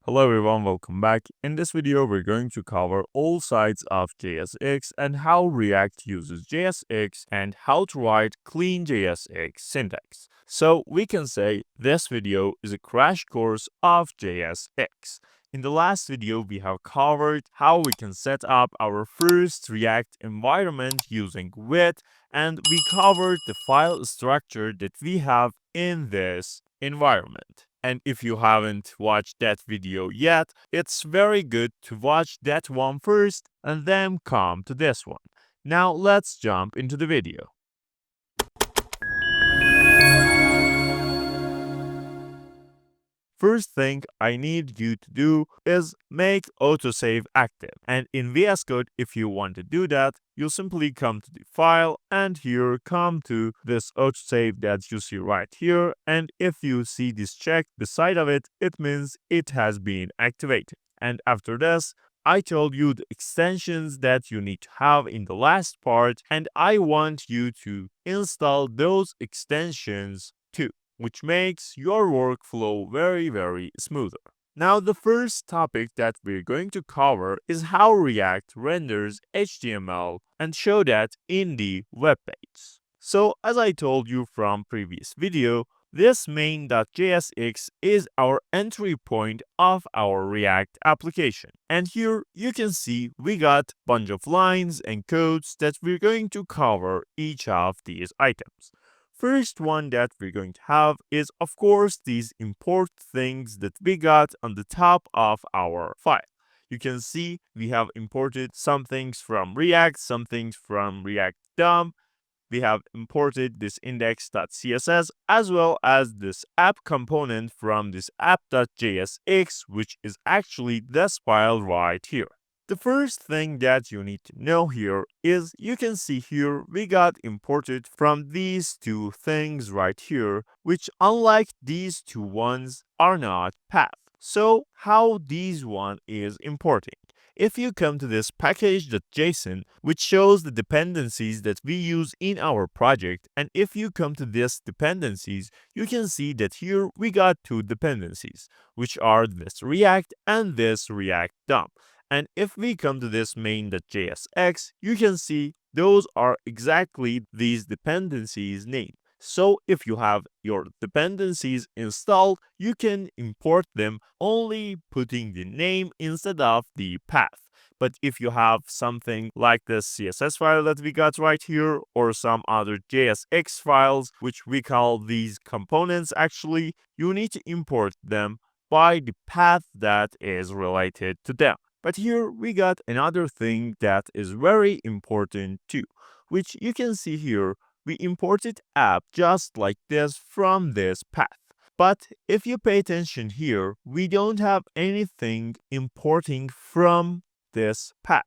Hello everyone, welcome back. In this video, we're going to cover all sides of JSX and how React uses JSX and how to write clean JSX syntax. So we can say this video is a crash course of JSX. In the last video, we have covered how we can set up our first React environment using with, and we covered the file structure that we have in this environment. And if you haven't watched that video yet, it's very good to watch that one first and then come to this one. Now let's jump into the video. First thing I need you to do is make autosave active. And in VS Code, if you want to do that, you'll simply come to the file and here come to this autosave that you see right here. And if you see this check beside of it, it means it has been activated. And after this, I told you the extensions that you need to have in the last part, and I want you to install those extensions too, which makes your workflow very smoother. Now the first topic that we're going to cover is how React renders HTML and show that in the web page. So as I told you from previous video, this main.jsx is our entry point of our React application. And here you can see we got a bunch of lines and codes that we're going to cover each of these items. First one that we're going to have is, of course, these import things that we got on the top of our file. You can see we have imported some things from React, some things from React DOM. We have imported this index.css as well as this app component from this app.jsx, which is actually this file right here. The first thing that you need to know here is you can see here we got imported from these two things right here, which unlike these two ones are not path. So how these one is importing? If you come to this package.json, which shows the dependencies that we use in our project, and if you come to this dependencies, you can see that here we got two dependencies, which are this React and this React DOM. And if we come to this main.jsx, you can see those are exactly these dependencies named. So if you have your dependencies installed, you can import them only putting the name instead of the path. But if you have something like this CSS file that we got right here, or some other JSX files, which we call these components actually, you need to import them by the path that is related to them. But here we got another thing that is very important too, which you can see here. We imported app just like this from this path. But if you pay attention here, we don't have anything importing from this path.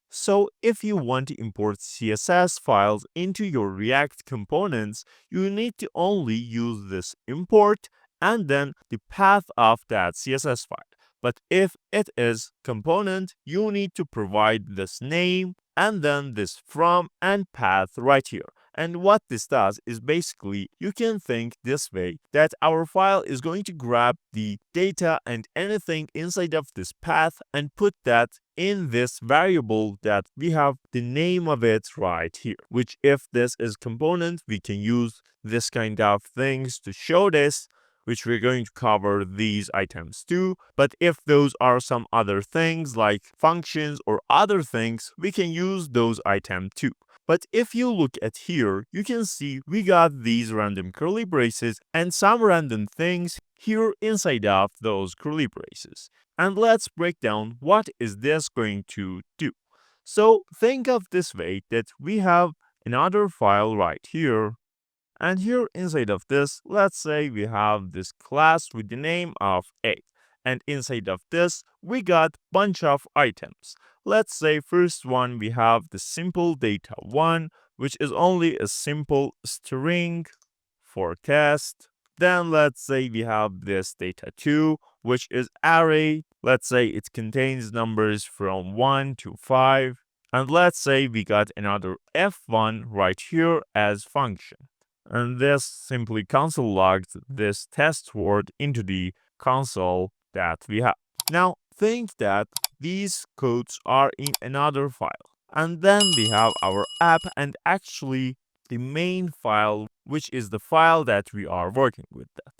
So if you want to import CSS files into your React components, you need to only use this import and then the path of that CSS file. But if it is component, you need to provide this name and then this from and path right here. And what this does is basically you can think this way that our file is going to grab the data and anything inside of this path and put that in this variable that we have the name of it right here, which if this is component, we can use this kind of things to show this, which we're going to cover these items too. But if those are some other things like functions or other things, we can use those items too. But if you look at here, you can see we got these random curly braces and some random things here inside of those curly braces. And let's break down what is this going to do. So think of this way that we have another file right here. And here inside of this, let's say we have this class with the name of A. And inside of this, we got bunch of items. Let's say first one, we have the simple data 1, which is only a simple string for test. Then let's say we have this data 2, which is array. Let's say it contains numbers from 1 to 5. And let's say we got another f1 right here as function. And this simply console logs this test word into the console that we have. Now think that these codes are in another file. And then we have our app and actually the main file, which is the file that we are working with that.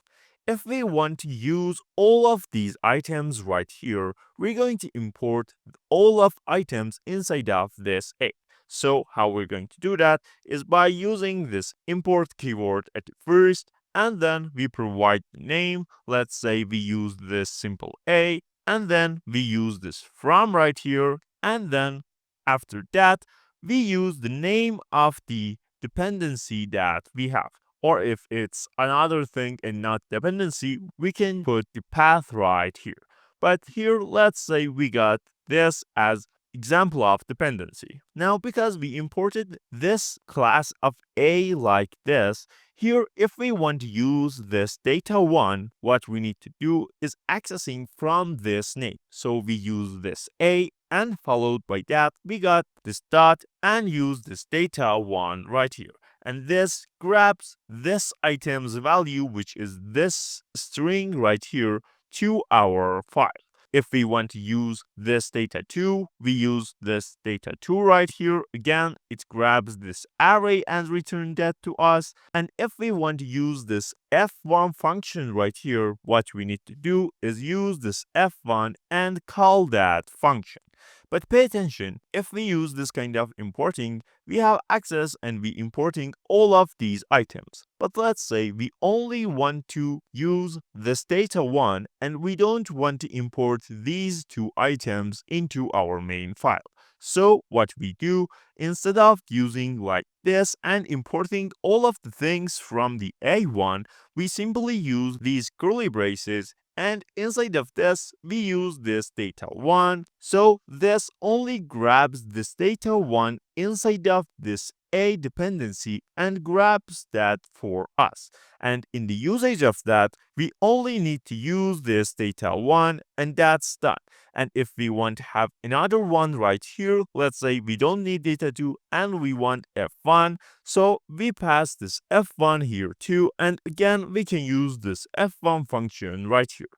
If we want to use all of these items right here, we're going to import all of items inside of this A. So how we're going to do that is by using this import keyword at first, and then we provide the name. Let's say we use this simple A, and then we use this from right here, and then after that we use the name of the dependency that we have. Or if it's another thing and not dependency, we can put the path right here. But here, let's say we got this as example of dependency. Now, because we imported this class of A like this, here, if we want to use this data1, what we need to do is accessing from this name. So we use this A, and followed by that, we got this dot and use this data1 right here. And this grabs this item's value, which is this string right here, to our file. If we want to use this data2, we use this data2 right here. Again, it grabs this array and return that to us. And if we want to use this f1 function right here, what we need to do is use this f1 and call that function. But pay attention, if we use this kind of importing, we have access and we importing all of these items. But let's say we only want to use this data1 and we don't want to import these two items into our main file. So what we do, instead of using like this and importing all of the things from the A1, we simply use these curly braces, and inside of this, we use this data1. So this only grabs this data1 inside of this A dependency and grabs that for us. And in the usage of that, we only need to use this data1 and that's done. And if we want to have another one right here, let's say we don't need data2 and we want f1, so we pass this f1 here too, and again we can use this f1 function right here.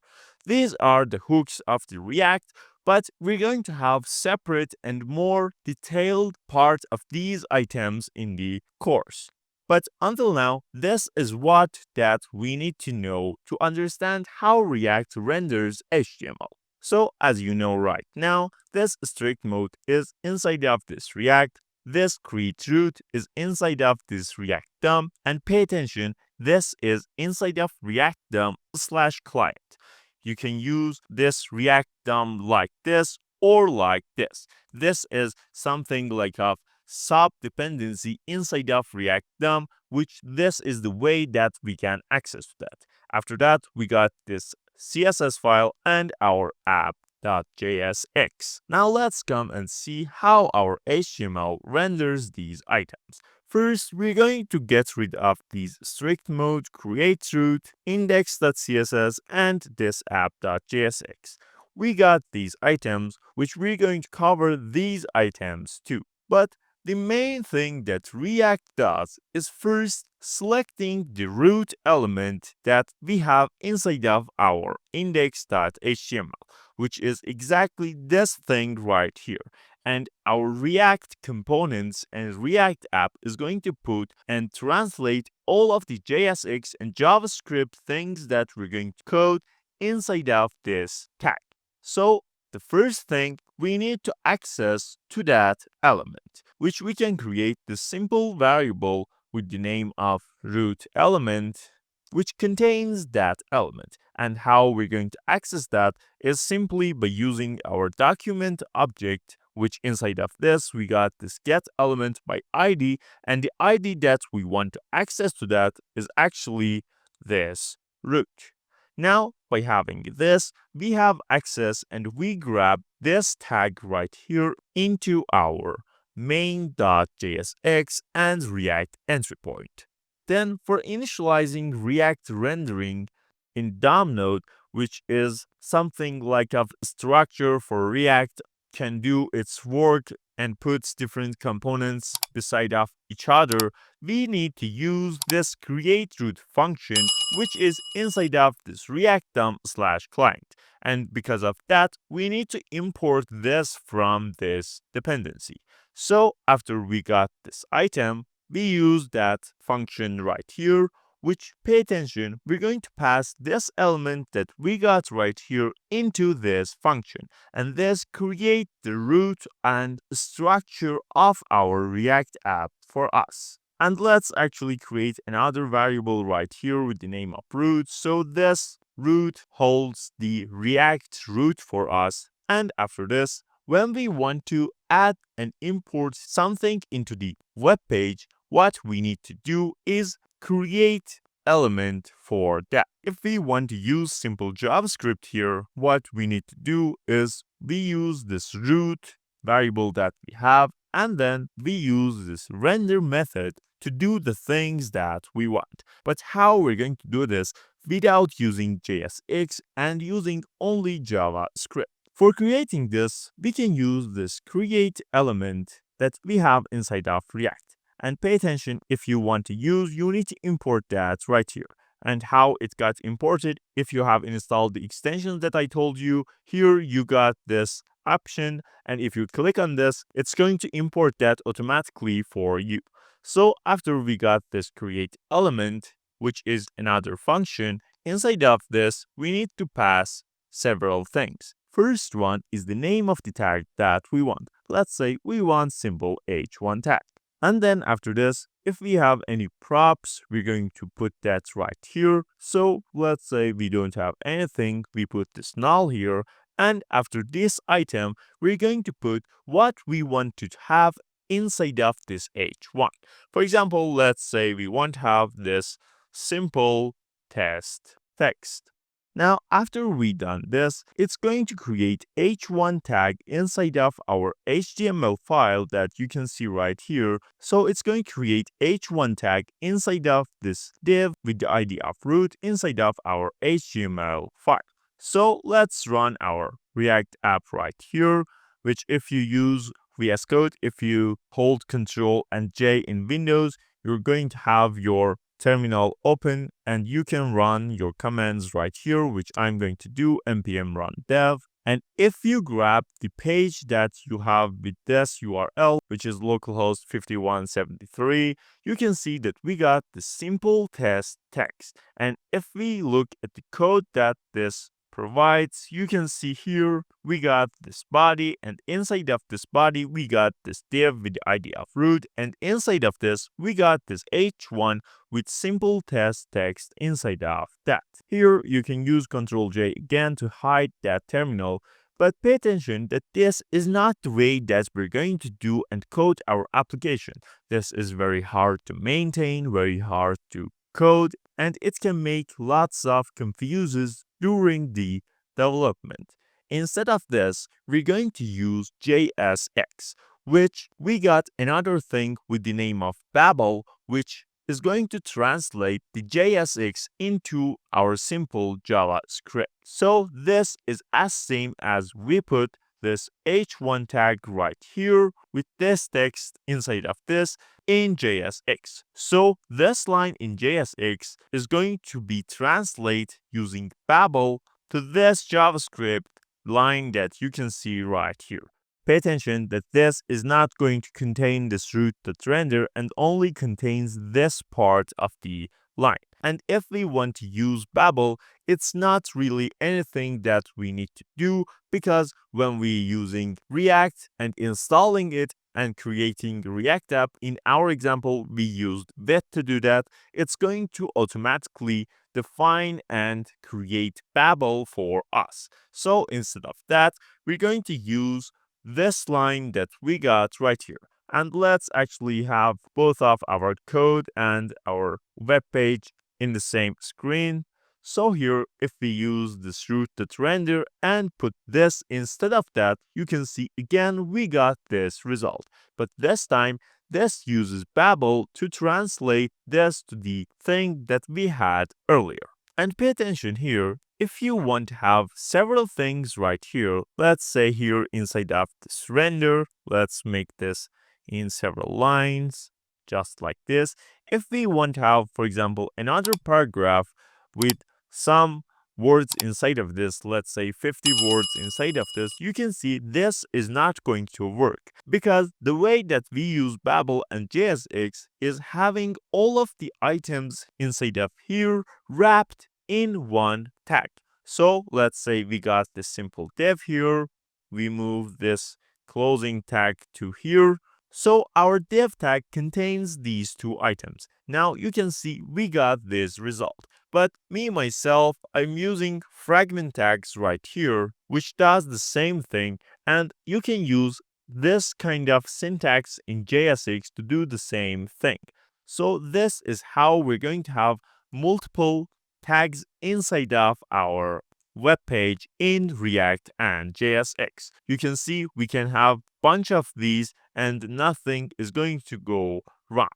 These are the hooks of the React, but we're going to have separate and more detailed part of these items in the course. But until now, this is what that we need to know to understand how React renders HTML. So as you know right now, this strict mode is inside of this React, this createRoot is inside of this React DOM, and pay attention, this is inside of React DOM/client. You can use this React DOM like this or like this. This is something like a sub-dependency inside of React DOM, which this is the way that we can access that. After that, we got this CSS file and our app.jsx. Now let's come and see how our HTML renders these items. First, we're going to get rid of these strict mode, createRoot, index.css, and this app.jsx. We got these items, which we're going to cover these items too. But the main thing that React does is first selecting the root element that we have inside of our index.html, which is exactly this thing right here. And our React components and React app is going to put and translate all of the Jsx and JavaScript things that we're going to code inside of this tag. So the first thing, we need to access to that element, which we can create the simple variable with the name of root element, which contains that element. And how we're going to access that is simply by using our document object, which inside of this, we got this get element by ID, and the ID that we want to access to that is actually this root. Now, by having this, we have access and we grab this tag right here into our main.jsx and React entry point. Then for initializing React rendering in DOM node, which is something like a structure for React, can do its work and puts different components beside of each other, we need to use this createRoot function, which is inside of this React DOM/client. And because of that, we need to import this from this dependency. So after we got this item, we use that function right here, which, pay attention, we're going to pass this element that we got right here into this function. And this create the root and structure of our React app for us. And let's actually create another variable right here with the name of root. So this root holds the React root for us. And after this, when we want to add and import something into the web page, what we need to do is create element for that. If we want to use simple JavaScript here, what we need to do is we use this root variable that we have, and then we use this render method to do the things that we want. But how we're going to do this without using JSX and using only JavaScript? For creating this, we can use this create element that we have inside of React. And pay attention, if you want to use, you need to import that right here. And how it got imported, if you have installed the extensions that I told you, here you got this option. And if you click on this, it's going to import that automatically for you. So after we got this create element, which is another function, inside of this, we need to pass several things. First one is the name of the tag that we want. Let's say we want simple h1 tag. And then after this, if we have any props, we're going to put that right here. So let's say we don't have anything, we put this null here. And after this item, we're going to put what we want to have inside of this h1. For example, let's say we want to have this simple test text. Now, after we done this, it's going to create h1 tag inside of our HTML file that you can see right here. So it's going to create h1 tag inside of this div with the ID of root inside of our HTML file. So let's run our React app right here, which if you use VS Code, if you hold Ctrl and J in Windows, you're going to have your terminal open and you can run your commands right here, which I'm going to do npm run dev. And if you grab the page that you have with this URL, which is localhost 5173, you can see that we got the simple test text. And if we look at the code that this provides, you can see here we got this body, and inside of this body we got this div with the ID of root, and inside of this we got this h1 with simple test text inside of that. Here you can use Ctrl J again to hide that terminal, but pay attention that this is not the way that we're going to do and code our application. This is very hard to maintain, very hard to code, and it can make lots of confuses during the development. Instead of this, we're going to use Jsx, which we got another thing with the name of Babel, which is going to translate the Jsx into our simple JavaScript. So this is as same as we put this h1 tag right here with this text inside of this in Jsx. So this line in Jsx is going to be translated using Babel to this JavaScript line that you can see right here. Pay attention that this is not going to contain this root.render and only contains this part of the line. And if we want to use Babel, it's not really anything that we need to do, because when we're using React and installing it and creating React app, in our example, we used Vite to do that, it's going to automatically define and create Babel for us. So instead of that, we're going to use this line that we got right here. And let's actually have both of our code and our web page in the same screen. So here, if we use this root.render and put this instead of that, you can see again we got this result. But this time, this uses Babel to translate this to the thing that we had earlier. And pay attention here, if you want to have several things right here, let's say here inside of this render, let's make this in several lines. just like this. If we want to have, for example, another paragraph with some words inside of this, let's say 50 words inside of this, you can see this is not going to work because the way that we use Babel and JSX is having all of the items inside of here wrapped in one tag. So let's say we got this simple div here, we move this closing tag to here. So our div tag contains these two items. Now you can see we got this result. But me myself, I'm using fragment tags right here, which does the same thing, and you can use this kind of syntax in JSX to do the same thing. So this is how we're going to have multiple tags inside of our web page in React and JSX. You can see we can have a bunch of these and nothing is going to go wrong.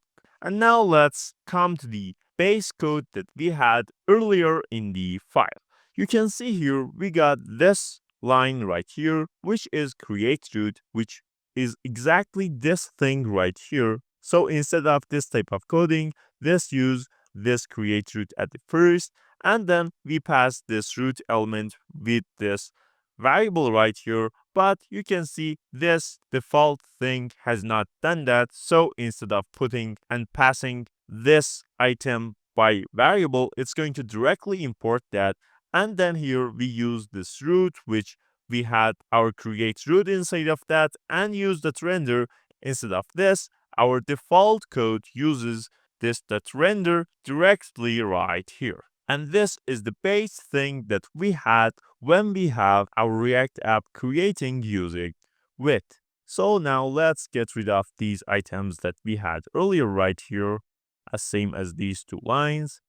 And now let's come to the base code that we had earlier in the file. You can see here we got this line right here, which is createRoot, which is exactly this thing right here. So instead of this type of coding, use this createRoot at the first, and then we pass this root element with this variable right here. But you can see this default thing has not done that. So instead of putting and passing this item by variable, it's going to directly import that. And then here we use this root, which we had our createRoot inside of that, and use that render. Instead of this, our default code uses this render directly right here. And this is the base thing that we had when we have our React app creating using with. So now let's get rid of these items that we had earlier right here, as same as these two lines.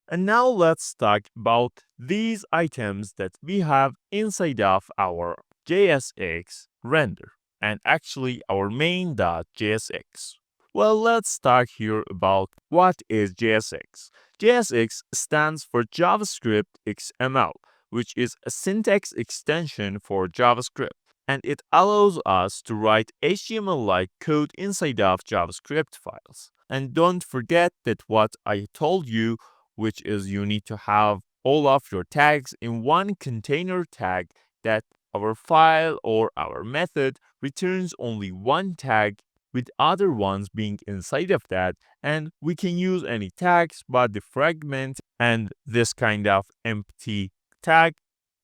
And now let's talk about these items that we have inside of our JSX render and actually our main.jsx. Well, let's talk here about what is JSX. JSX stands for JavaScript XML, which is a syntax extension for JavaScript, and it allows us to write HTML-like code inside of JavaScript files. And don't forget that what I told you, which is you need to have all of your tags in one container tag, that our file or our method returns only one tag with other ones being inside of that, and we can use any tags, but the fragment and this kind of empty tag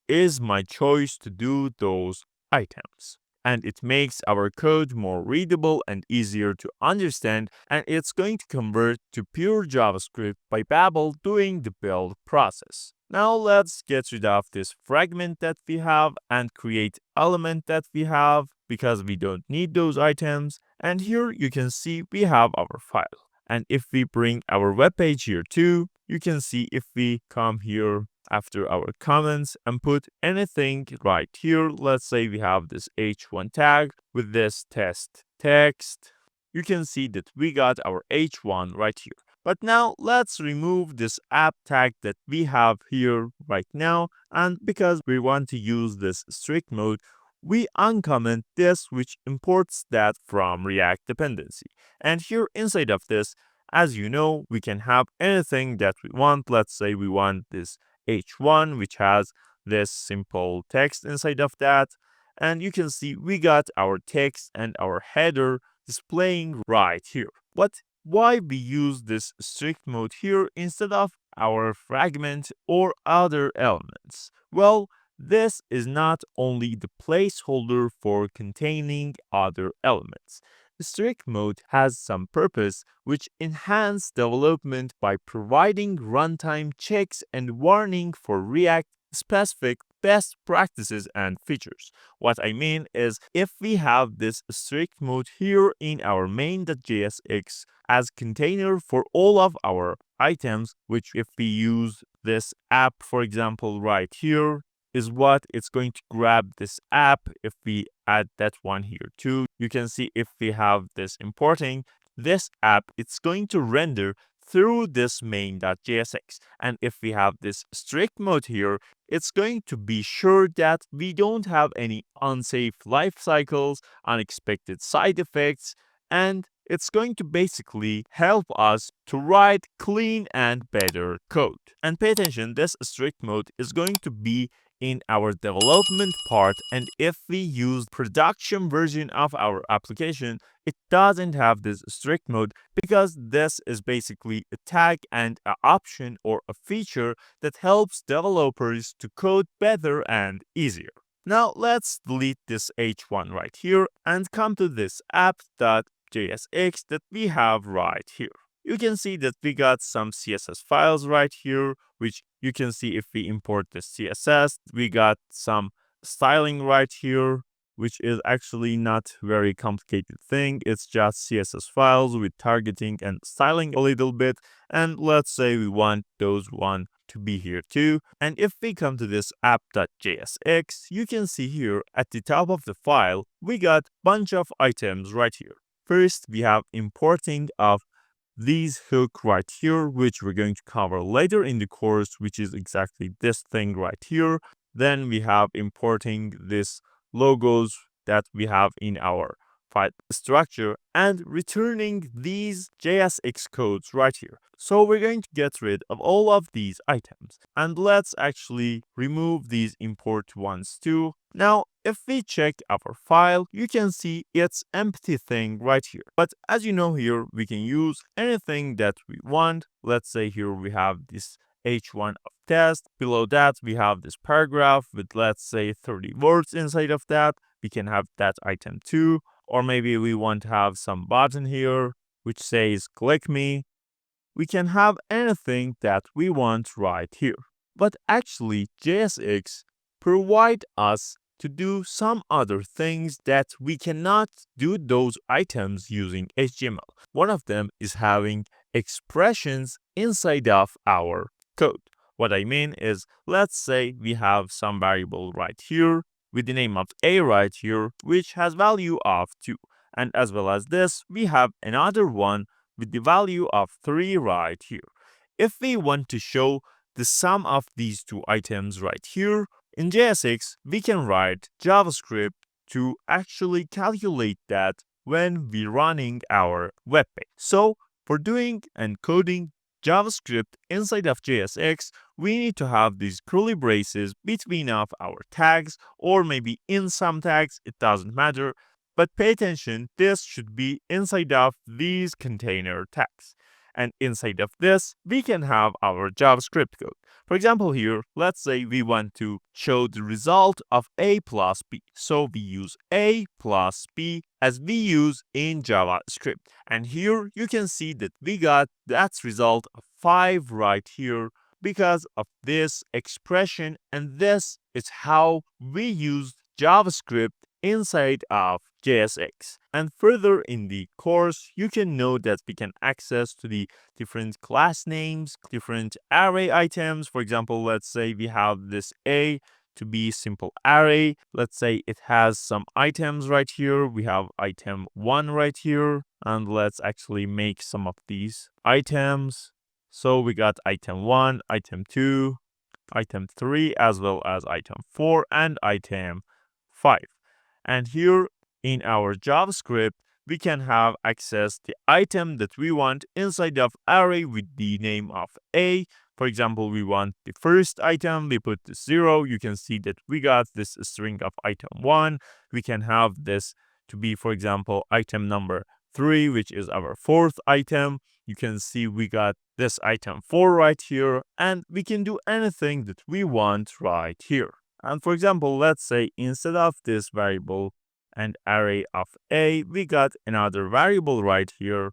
is my choice to do those items. And it makes our code more readable and easier to understand, and it's going to convert to pure JavaScript by Babel doing the build process. Now let's get rid of this fragment that we have and create element that we have because we don't need those items. And here you can see we have our file. And if we bring our web page here too, you can see if we come here after our comments and put anything right here, let's say we have this h1 tag with this test text, you can see that we got our h1 right here. But now let's remove this app tag that we have here right now, and because we want to use this strict mode, we uncomment this, which imports that from React dependency. And here inside of this, as you know, we can have anything that we want. Let's say we want this h1, which has this simple text inside of that. And you can see we got our text and our header displaying right here. But why we use this strict mode here instead of our fragment or other elements? Well, this is not only the placeholder for containing other elements. Strict mode has some purpose which enhance development by providing runtime checks and warning for React specific best practices and features. What I mean is if we have this strict mode here in our main.jsx as container for all of our items, which if we use this app, for example, right here, is what it's going to grab this app. If we add that one here too, you can see if we have this importing this app, it's going to render through this main.jsx. And if we have this strict mode here, it's going to be sure that we don't have any unsafe life cycles, unexpected side effects, and it's going to basically help us to write clean and better code. And pay attention, this strict mode is going to be in our development part, and if we use production version of our application, it doesn't have this strict mode because this is basically a tag and an option or a feature that helps developers to code better and easier. Now let's delete this h1 right here and come to this app.jsx that we have right here. You can see that we got some CSS files right here, which you can see if we import the CSS. We got some styling right here, which is actually not very complicated thing. It's just CSS files with targeting and styling a little bit. And let's say we want those one to be here too. And if we come to this app.jsx, you can see here at the top of the file, we got bunch of items right here. First, we have importing of these hook right here, which we're going to cover later in the course, which is exactly this thing right here. Then we have importing this logos that we have in our file structure and returning these JSX codes right here. So we're going to get rid of all of these items, and let's actually remove these import ones too. Now, if we check our file, you can see it's empty thing right here. But as you know here, we can use anything that we want. Let's say here we have this h1 of test. Below that, we have this paragraph with, let's say, 30 words inside of that. We can have that item too. Or maybe we want to have some button here which says click me. We can have anything that we want right here. But actually, JSX provide us to do some other things that we cannot do those items using HTML. One of them is having expressions inside of our code. What I mean is, let's say we have some variable right here with the name of a right here, which has value of 2. And as well as this, we have another one with the value of 3 right here. If we want to show the sum of these two items right here, in JSX, we can write JavaScript to actually calculate that when we're running our web page. So for doing and coding JavaScript inside of JSX, we need to have these curly braces between of our tags, or maybe in some tags, it doesn't matter. But pay attention, this should be inside of these container tags. And inside of this, we can have our JavaScript code. For example here, let's say we want to show the result of a plus b. So we use a plus b as we use in JavaScript. And here you can see that we got that result of 5 right here because of this expression. And this is how we use JavaScript inside of JSX. And further in the course, you can know that we can access to the different class names, different array items. For example, let's say we have this a to be simple array. Let's say it has some items right here. We have item 1 right here. And let's actually make some of these items. So we got item 1, item 2, item 3, as well as item 4 and item 5. And here in our JavaScript, we can have access the item that we want inside of array with the name of a. For example, we want the first item, we put the 0. You can see that we got this string of item 1. We can have this to be, for example, item number 3, which is our 4th item. You can see we got this item 4 right here, and we can do anything that we want right here. And for example, let's say instead of this variable and array of a, we got another variable right here,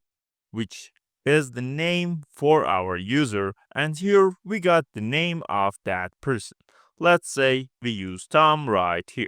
which is the name for our user. And here we got the name of that person. Let's say we use Tom right here.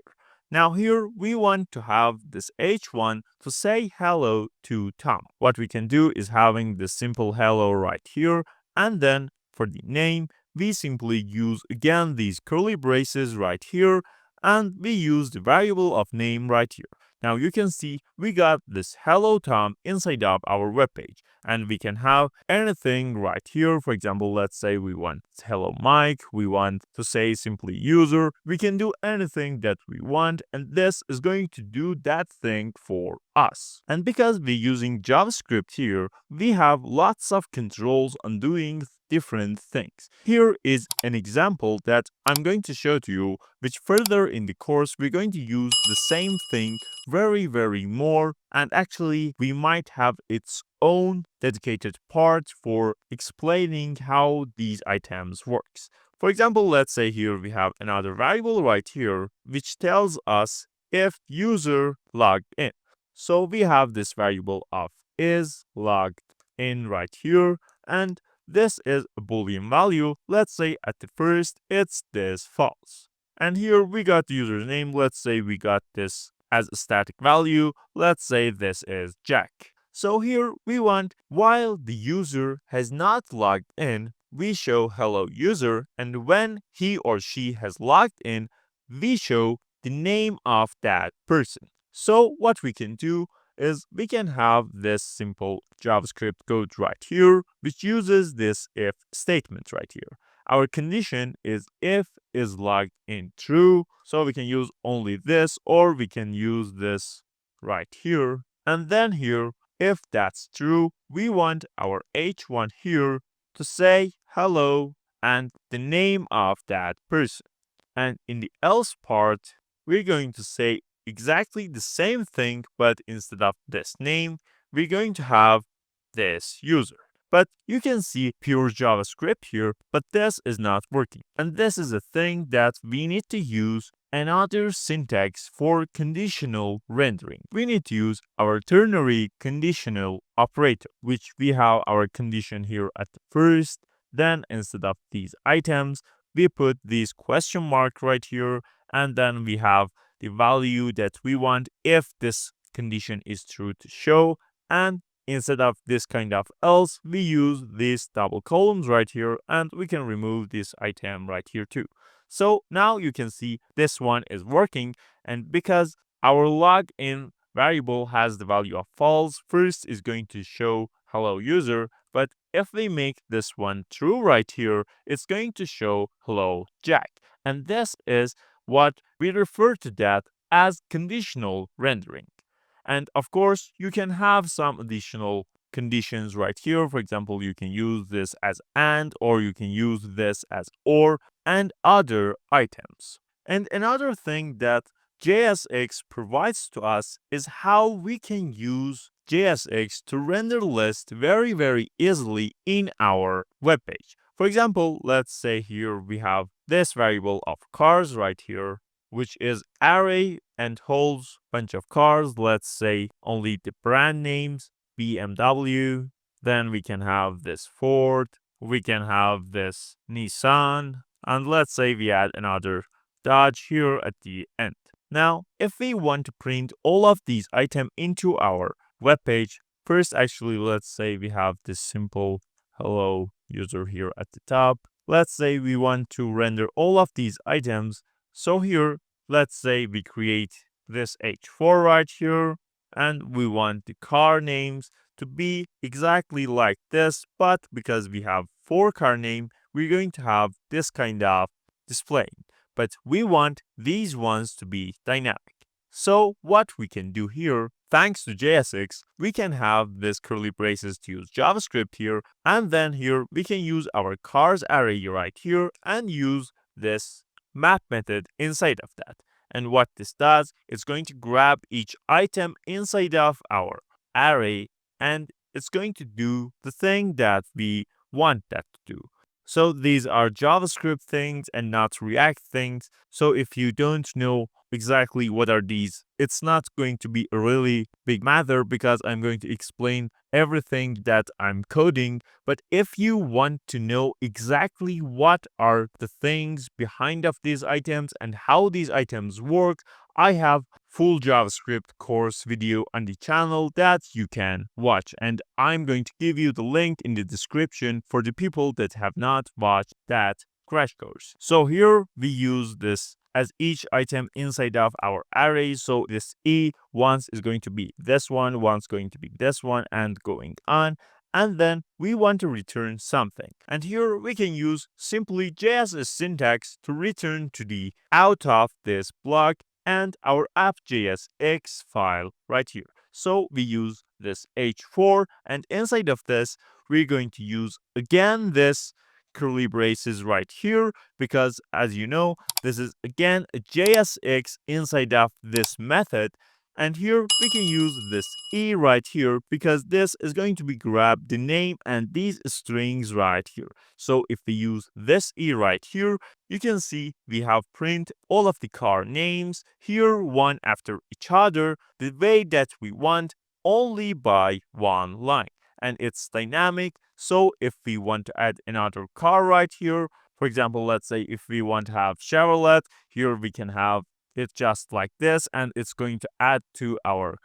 Now here we want to have this h1 to say hello to Tom. What we can do is having the simple hello right here, and then for the name, we simply use again these curly braces right here, and we use the variable of name right here. Now you can see we got this hello Tom inside of our web page. and we can have anything right here. For example, let's say we want hello Mike, we want to say simply user. We can do anything that we want, and this is going to do that thing for us. And because we're using JavaScript here, we have lots of controls on doing different things. Here is an example that I'm going to show to you, which further in the course we're going to use the same thing very more, and actually we might have its own dedicated part for explaining how these items works. For example, let's say here we have another variable right here which tells us if user logged in. So we have this variable of is logged in right here, and this is a boolean value. Let's say at the first it's this false. And here we got the user's name. Let's say we got this as a static value. Let's say this is Jack. So here we want, while the user has not logged in, we show hello user, and when he or she has logged in, we show the name of that person. So what we can do is we can have this simple JavaScript code right here, which uses this if statement right here. Our condition is if is logged in true, so we can use only this, or we can use this right here. And then here, if that's true, we want our h1 here to say hello and the name of that person. And in the else part, we're going to say exactly the same thing, but instead of this name, we're going to have this user. But you can see pure JavaScript here, but this is not working. And this is a thing that we need to use another syntax for conditional rendering. We need to use our ternary conditional operator, which we have our condition here at the first. Then instead of these items, we put this question mark right here, and then we have the value that we want if this condition is true to show, and instead of this kind of else, we use these double columns right here, and we can remove this item right here too. So now you can see this one is working, and because our login variable has the value of false, first is going to show hello user, but if we make this one true right here, it's going to show hello Jack. And this is what we refer to that as conditional rendering. And of course, you can have some additional conditions right here. For example, you can use this as and, or you can use this as or, and other items. And another thing that JSX provides to us is how we can use JSX to render lists very easily in our web page. For example, let's say here we have this variable of cars right here, which is array and holds bunch of cars. Let's say only the brand names, BMW. Then we can have this Ford. We can have this Nissan. And let's say we add another Dodge here at the end. Now, if we want to print all of these items into our web page, first actually let's say we have this simple hello user here at the top. Let's say we want to render all of these items. So here, let's say we create this H4 right here, and we want the car names to be exactly like this, but because we have 4 car name, we're going to have this kind of display. But we want these ones to be dynamic. So what we can do here, thanks to JSX, we can have this curly braces to use JavaScript here, and then here we can use our cars array right here and use this map method inside of that. And what this does, it's going to grab each item inside of our array, and it's going to do the thing that we want that to do. So these are JavaScript things and not React things. So if you don't know exactly what are these, it's not going to be a really big matter because I'm going to explain everything that I'm coding. But if you want to know exactly what are the things behind of these items and how these items work, I have full JavaScript course video on the channel that you can watch, and I'm going to give you the link in the description for the people that have not watched that crash course. So here we use this as each item inside of our array. So this E once is going to be this one, once going to be this one, and going on. and then we want to return something. And here we can use simply JS syntax to return to the out of this block and our app.jsx file right here. So we use this h4, and inside of this, we're going to use again this curly braces right here, because as you know, this is again a JSX inside of this method. And here we can use this E right here, because this is going to be grab the name and these strings right here. So if we use this E right here, you can see we have print all of the car names here one after each other the way that we want, only by one line. And it's dynamic. So if we want to add another car right here, for example, let's say if we want to have Chevrolet, here we can have it just like this, and it's going to add to our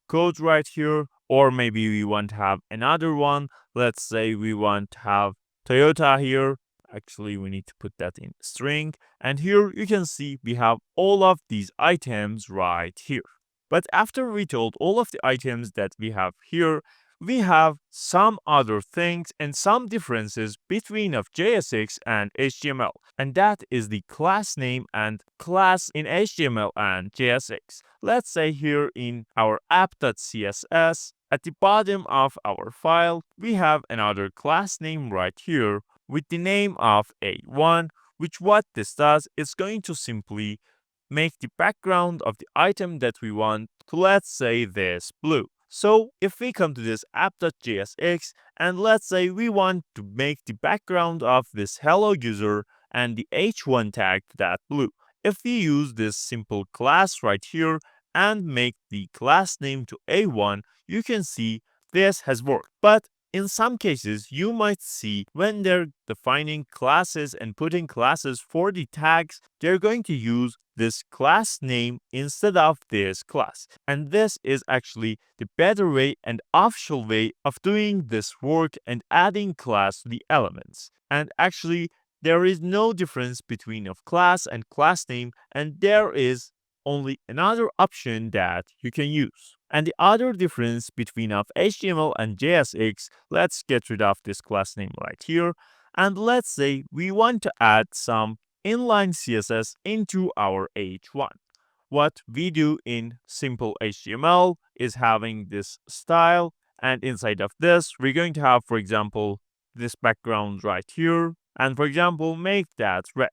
code right here. Or maybe we want to have another one. Let's say we want to have Toyota here. Actually, we need to put that in string. And here you can see we have all of these items right here. But after we told all of the items that we have here, we have some other things and some differences between of JSX and HTML. And that is the class name and class in HTML and JSX. Let's say here in our app.css, at the bottom of our file, we have another class name right here with the name of A1, which what this does is going to simply make the background of the item that we want to, let's say, this blue. So if we come to this app.jsx and let's say we want to make the background of this hello user and the h1 tag that blue. If we use this simple class right here and make the class name to a1, you can see this has worked. But in some cases, you might see when they're defining classes and putting classes for the tags, they're going to use this class name instead of this class. And this is actually the better way and official way of doing this work and adding class to the elements. And actually, there is no difference between of class and class name, and there is only another option that you can use. And the other difference between of HTML and JSX, let's get rid of this class name right here. And let's say we want to add some inline CSS into our H1. What we do in simple HTML is having this style, and inside of this, we're going to have, for example, this background right here, and for example, make that red.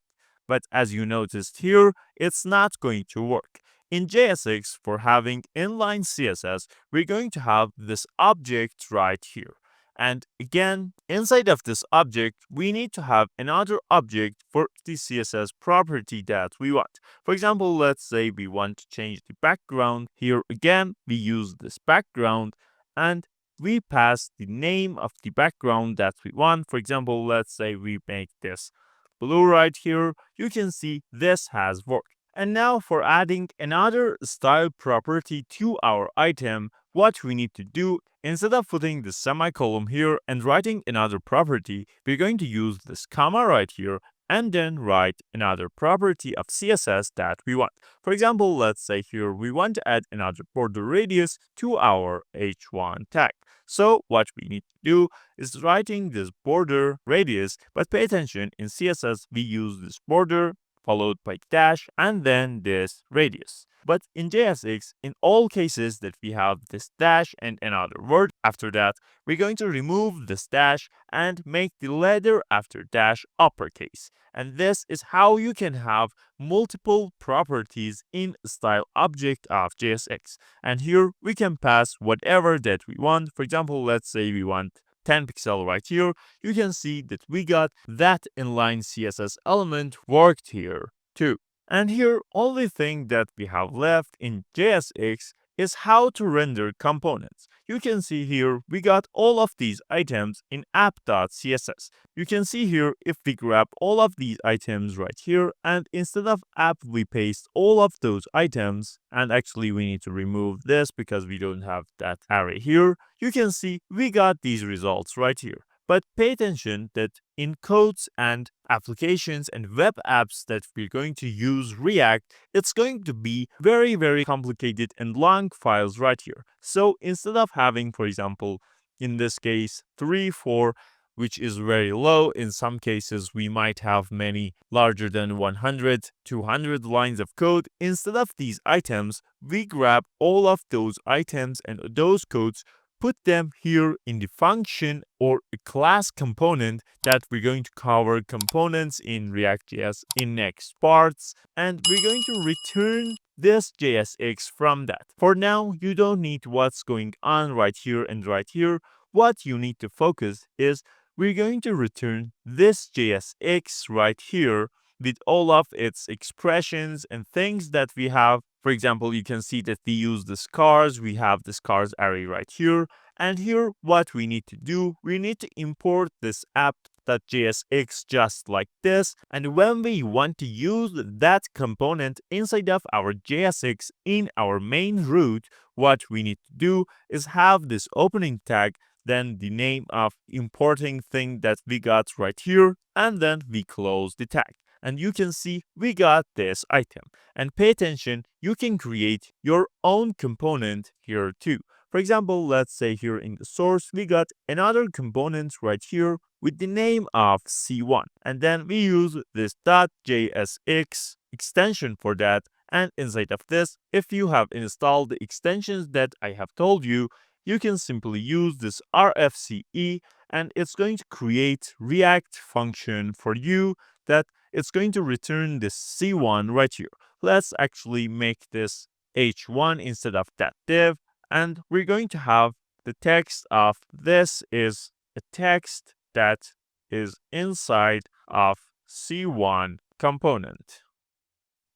But as you noticed here, it's not going to work. In JSX, for having inline CSS, we're going to have this object right here. And again, inside of this object, we need to have another object for the CSS property that we want. For example, let's say we want to change the background. Here again, we use this background and we pass the name of the background that we want. For example, let's say we make this blue right here. You can see this has worked. And now for adding another style property to our item, what we need to do, instead of putting the semicolon here and writing another property, we're going to use this comma right here and then write another property of CSS that we want. For example, let's say here we want to add another border radius to our h1 tag. So what we need to do is writing this border radius, but pay attention, in CSS we use this border followed by dash and then this radius. But in JSX, in all cases that we have this dash and another word after that, we're going to remove this dash and make the letter after dash uppercase. And this is how you can have multiple properties in style object of JSX. And here we can pass whatever that we want. For example, let's say we want 10 pixel right here. You can see that we got that inline CSS element worked here too. And here, only thing that we have left in JSX is how to render components. You can see here we got all of these items in app.css. You can see here if we grab all of these items right here, and instead of app we paste all of those items, and actually we need to remove this because we don't have that array here. You can see we got these results right here. But pay attention that in codes and applications and web apps that we're going to use React, it's going to be very, very complicated and long files right here. So instead of having, for example, In this case, 3, 4, which is very low. In some cases, we might have many larger than 100, 200 lines of code. Instead of these items, we grab all of those items and those codes, put them here in the function or a class component that we're going to cover components in React.js in next parts, and we're going to return this JSX from that. For now, you don't need what's going on right here and right here. What you need to focus is we're going to return this JSX right here with all of its expressions and things that we have. For example, you can see that we use the scars. We have the scars array right here. And here, what we need to do, we need to import this app.jsx just like this. And when we want to use that component inside of our JSX in our main root, what we need to do is have this opening tag, then the name of importing thing that we got right here, and then we close the tag. And you can see we got this item. And pay attention, you can create your own component here too. For example, let's say here in the source, we got another component right here with the name of C1. And then we use this .jsx extension for that. And inside of this, if you have installed the extensions that I have told you, you can simply use this RFCE and it's going to create React function for you that it's going to return this C1 right here. Let's actually make this H1 instead of that div, and we're going to have the text of this is a text that is inside of C1 component.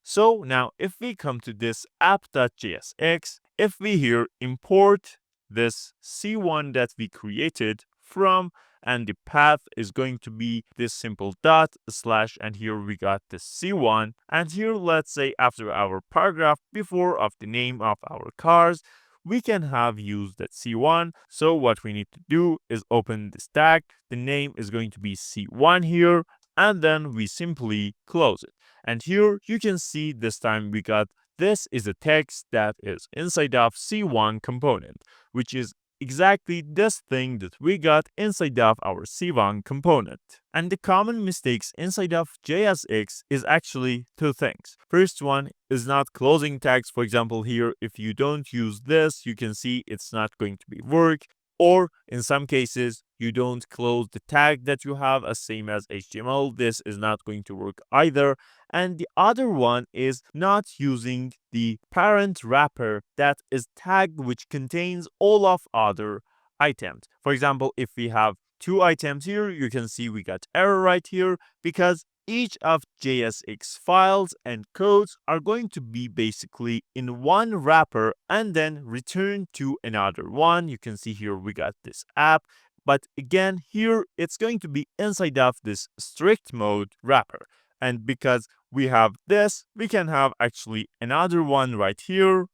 So now if we come to this app.jsx, if we here import this C1 that we created from, and the path is going to be this simple dot slash, and here we got this C1, and here let's say after our paragraph before of the name of our cars, we can have used that C1. So what we need to do is open this tag, the name is going to be C1 here, and then we simply close it. And here you can see this time we got this is a text that is inside of C1 component, which is exactly this thing that we got inside of our C1 component. And the common mistakes inside of JSX is actually two things. First one is not closing tags. For example, here, if you don't use this, you can see it's not going to be work. Or in some cases, you don't close the tag that you have as same as HTML. This is not going to work either. And the other one is not using the parent wrapper that is tagged, which contains all of other items. For example, if we have two items here, you can see we got error right here because each of JSX files and codes are going to be basically in one wrapper and then return to another one. You can see here we got this app, but again here it's going to be inside of this StrictMode wrapper. And because we have this, we can have actually another one right here.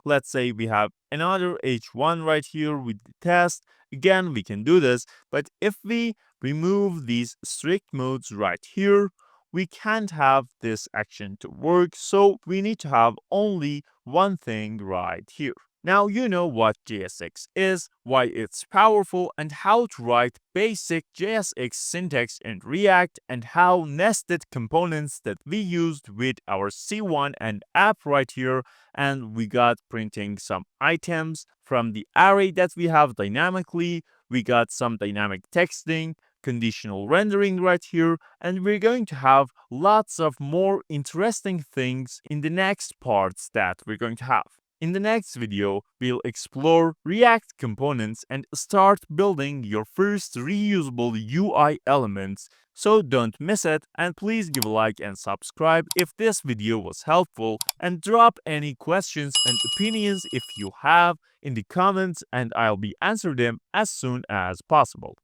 Let's say we have another H1 right here with the test. Again, we can do this, but if we remove these strict modes right here, we can't have this action to work, so we need to have only one thing right here. Now you know what JSX is, why it's powerful, and how to write basic JSX syntax in React, and how nested components that we used with our C1 and app right here, and we got printing some items from the array that we have dynamically, we got some dynamic texting, conditional rendering right here, and we're going to have lots of more interesting things in the next parts that we're going to have. In the next video, we'll explore React components and start building your first reusable UI elements. So don't miss it, and please give a like and subscribe if this video was helpful, and drop any questions and opinions if you have in the comments, and I'll be answering them as soon as possible.